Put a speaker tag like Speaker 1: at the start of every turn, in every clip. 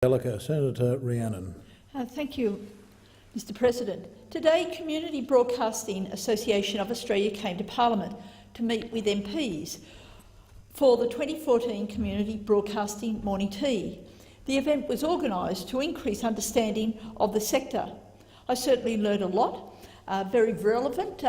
Speaker 1: Senator Rhiannon.
Speaker 2: Thank you, Mr President. Today, Community Broadcasting Association of Australia came to Parliament to meet with MPs for the 2014 Community Broadcasting Morning Tea. The event was organised to increase understanding of the sector. I certainly learned a lot, very relevant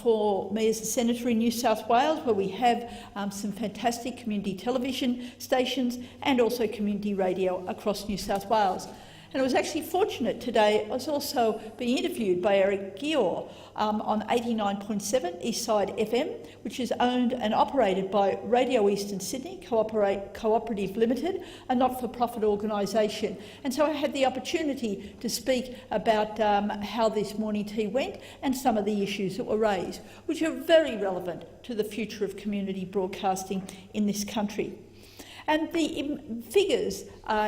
Speaker 2: for me as a senator in New South Wales, where we have some fantastic community television stations and also community radio across New South Wales. And I was actually fortunate today. I was also being interviewed by Eric Gior on 89.7 Eastside FM, which is owned and operated by Radio Eastern Sydney Cooperative Limited, a not-for-profit organisation. And so I had the opportunity to speak about how this morning tea went and some of the issues that were raised, which are very relevant to the future of community broadcasting in this country. And the figures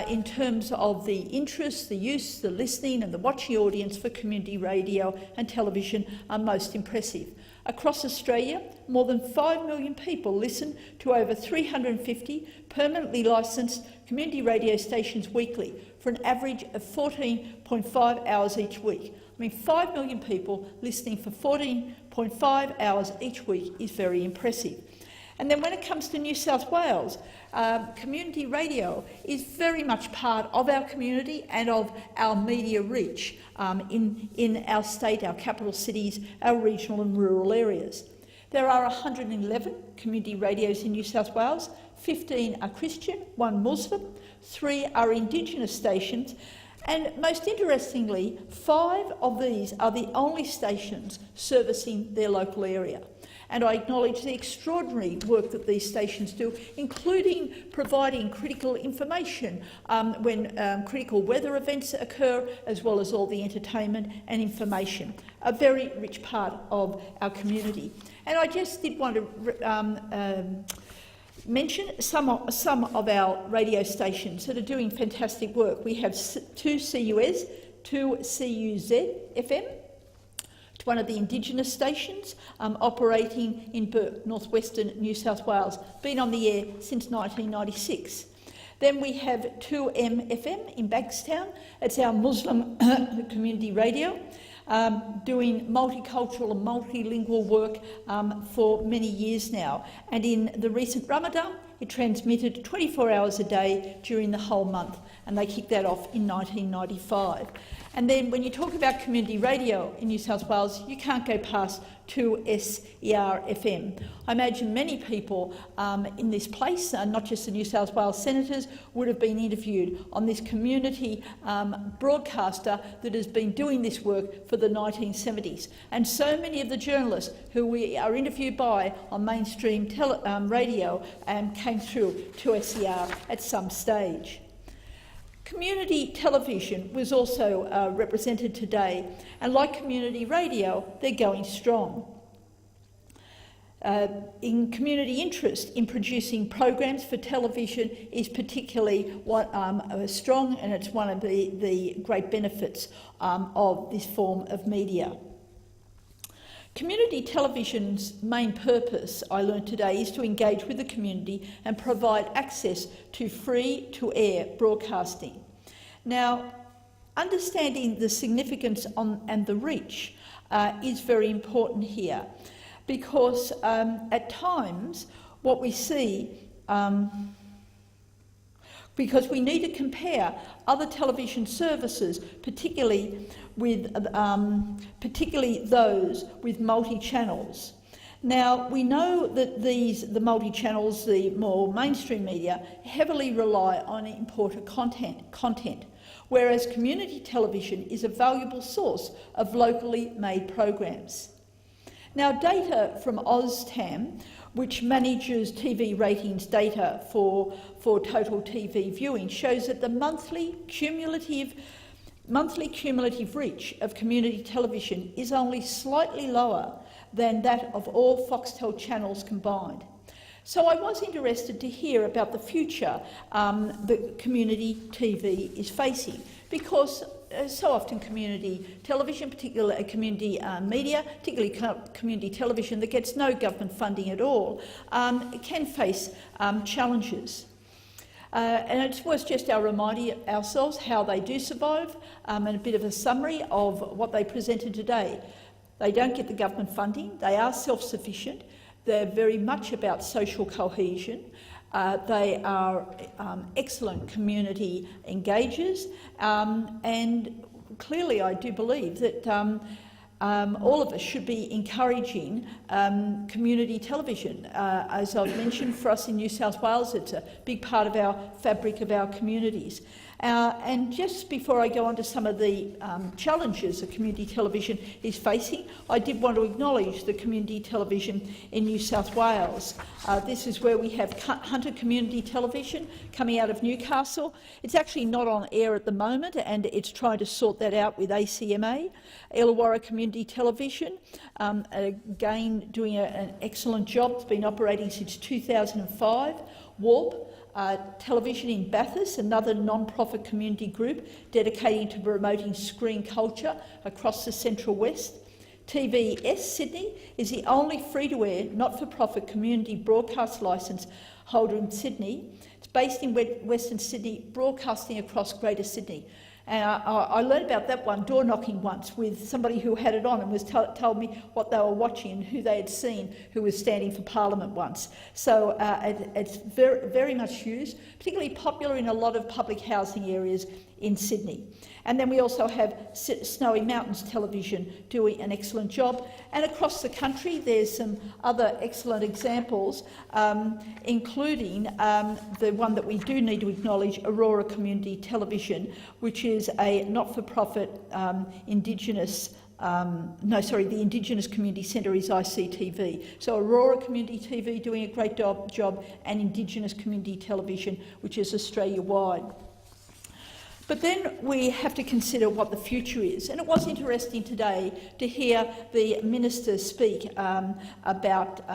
Speaker 2: in terms of the interest, the use, the listening and the watching audience for community radio and television are most impressive. Across Australia, more than 5 million people listen to over 350 permanently licensed community radio stations weekly for an average of 14.5 hours each week. I mean, 5 million people listening for 14.5 hours each week is very impressive. And then when it comes to New South Wales, community radio is very much part of our community and of our media reach in our state, our capital cities, our regional and rural areas. There are 111 community radios in New South Wales, 15 are Christian, 1 Muslim, 3 are Indigenous stations, and most interestingly, 5 of these are the only stations servicing their local area. And I acknowledge the extraordinary work that these stations do, including providing critical information when critical weather events occur, as well as all the entertainment and information. A very rich part of our community. And I just did want to mention some of our radio stations that are doing fantastic work. We have 2 CUS, 2 CUZ FM, one of the Indigenous stations operating in Bourke, northwestern New South Wales, been on the air since 1996. Then we have 2M FM in Bankstown. It's our Muslim community radio, doing multicultural and multilingual work for many years now. And in the recent Ramadan, it transmitted 24 hours a day during the whole month, and they kicked that off in 1995. And then when you talk about community radio in New South Wales, you can't go past 2SER FM. I imagine many people in this place, not just the New South Wales senators, would have been interviewed on this community broadcaster that has been doing this work for the 1970s. And so many of the journalists who we are interviewed by on mainstream radio came through 2SER at some stage. Community television was also represented today, and like community radio, they're going strong. In community interest in producing programs for television is particularly strong, and it's one of the great benefits of this form of media. Community television's main purpose, I learned today, is to engage with the community and provide access to free-to-air broadcasting. Now, understanding the significance and the reach is very important here, because at times what we see, because we need to compare other television services, particularly those with multi-channels. Now, we know that the multi-channels, the more mainstream media, heavily rely on imported content, whereas community television is a valuable source of locally made programs. Now, data from OzTAM, which manages TV ratings data for total TV viewing, shows that the monthly cumulative reach of community television is only slightly lower than that of all Foxtel channels combined. So I was interested to hear about the future that community TV is facing, because so often community television, particularly community media, particularly community television that gets no government funding at all, can face challenges. And it was just our reminder ourselves how they do survive, and a bit of a summary of what they presented today. They don't get the government funding, they are self-sufficient, they're very much about social cohesion, they are excellent community engagers, and clearly I do believe that all of us should be encouraging community television. As I've mentioned, for us in New South Wales, it's a big part of our fabric of our communities. And just before I go on to some of the challenges that community television is facing, I did want to acknowledge the community television in New South Wales. This is where we have Hunter Community Television coming out of Newcastle. It's actually not on air at the moment, and it's trying to sort that out with ACMA. Illawarra Community Television, again doing an excellent job. It's been operating since 2005. Warp Television in Bathurst, another non-profit community group dedicating to promoting screen culture across the Central West. TVS Sydney is the only free-to-air, not-for-profit community broadcast licence holder in Sydney. It's based in Western Sydney, broadcasting across Greater Sydney. And I learned about that one door-knocking once with somebody who had it on and was told me what they were watching and who they had seen who was standing for Parliament once. So it's very, very much used, particularly popular in a lot of public housing areas in Sydney. And then we also have Snowy Mountains Television doing an excellent job. And across the country there's some other excellent examples, including the one that we do need to acknowledge, Aurora Community Television, which is a not-for-profit Indigenous the Indigenous Community Centre is ICTV. So Aurora Community TV doing a great job, and Indigenous Community Television, which is Australia-wide. But then we have to consider what the future is. And it was interesting today to hear the Minister speak about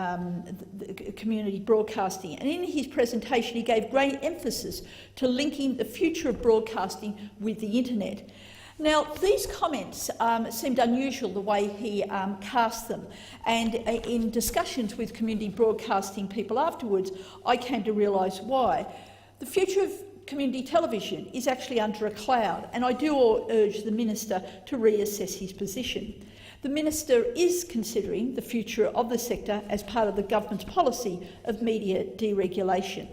Speaker 2: community broadcasting. And in his presentation, he gave great emphasis to linking the future of broadcasting with the internet. Now, these comments seemed unusual, the way he cast them, and in discussions with community broadcasting people afterwards, I came to realise why. The future of community television is actually under a cloud, and I do urge the Minister to reassess his position. The Minister is considering the future of the sector as part of the government's policy of media deregulation.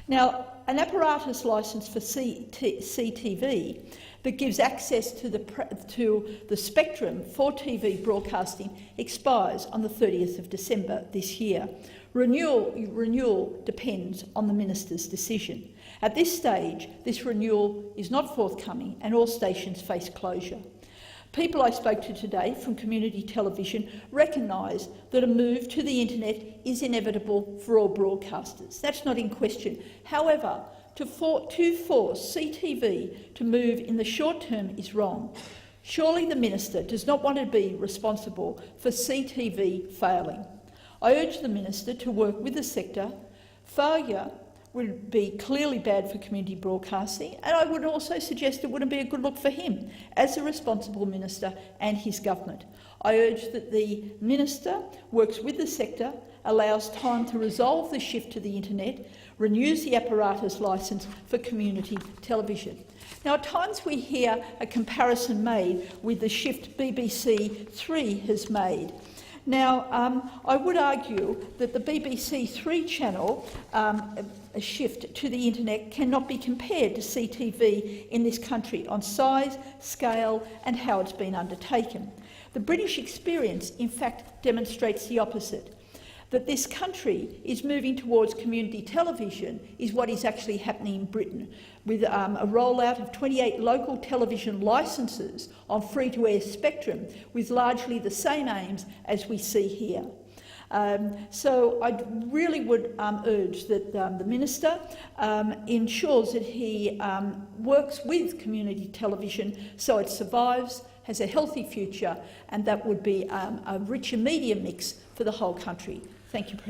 Speaker 2: Now, an apparatus licence for CTV that gives access to the spectrum for TV broadcasting expires on the 30th of December this year. Renewal depends on the Minister's decision. At this stage, this renewal is not forthcoming and all stations face closure. People I spoke to today from community television recognise that a move to the internet is inevitable for all broadcasters. That's not in question. However, to force CTV to move in the short term is wrong. Surely the Minister does not want to be responsible for CTV failing. I urge the Minister to work with the sector. Failure would be clearly bad for community broadcasting, and I would also suggest it wouldn't be a good look for him as a responsible Minister and his government. I urge that the Minister works with the sector, allows time to resolve the shift to the internet, renews the apparatus licence for community television. Now, at times we hear a comparison made with the shift BBC Three has made. Now, I would argue that the BBC Three channel a shift to the internet cannot be compared to CTV in this country on size, scale and how it's been undertaken. The British experience, in fact, demonstrates the opposite. That this country is moving towards community television is what is actually happening in Britain, with a rollout of 28 local television licences on free-to-air spectrum, with largely the same aims as we see here. So I really would urge that the Minister ensures that he works with community television so it survives, has a healthy future, and that would be a richer media mix for the whole country. Thank you, President.